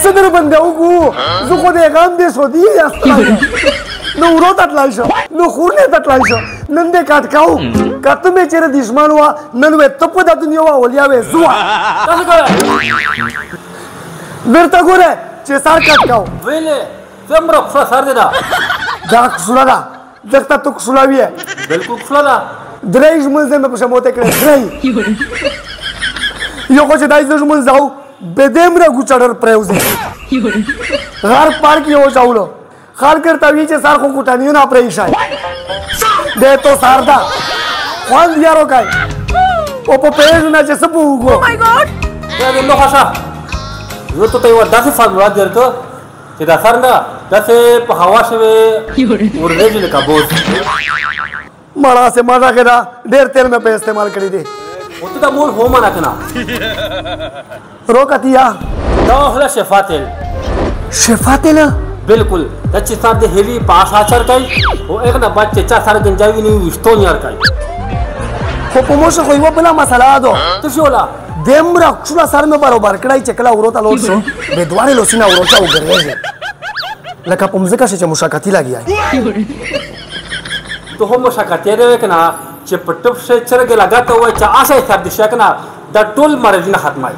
صدر بندو کو زه خو دې غم دې سودی استراله نو ورو تطلای شو نو خورنه تطلای شو نن دې کټ کاو کته مې چیرې دشمن وا نن وې ته په د دنیا وا ولیا وې زوا تاسو کوله ورته ګوره چې سار کټ کاو ویلې څومره خو سر دې دا کسولا دا دغه ته کسولا وی بالکل خو دا درېج منځ مې په شموته کړې درې یو خو چې دای زړه مونږ ځاو بدمره ګوچړر پروزه غار پارک یو ځاولو خال کرتا وی چې سار خو کوټانیو نه پرې شای دې تو ساردا خوان یارو کای او په پیژ نه چې سپو وګو او مای ګاډ دا نو خاصه زه ته یو داسې فارمولا درته چې دا څنګه داسې په هوا شوي ورغېږي لکه بوز مړه سے مزه کړه ډېر تیل مې په استعمال کړی دی او ته دا مول هوما نه کنه روکتیا دا هله شفاتل شفاتل बिल्कुल त्याची साथ हेवी पास आचर काही हो एक ना बच्चे चा सारे गंजावी नहीं विष्टो नहीं आर काही خو په موشه خو یو بله مسله ده तो शोला دمره کښله سر مې بروبر کړی چې کله ورو ته لوټ شو بې دوارې لوسونه ورو ته وګرځېږي لکه په مځکه شي چې مشاکتي لګیا तो हो मशाकती रे कना चे पटप से चरगे लगाता हुआ चा आशा हिसाब दिशा कना दा टोल मर्जी ना खत्म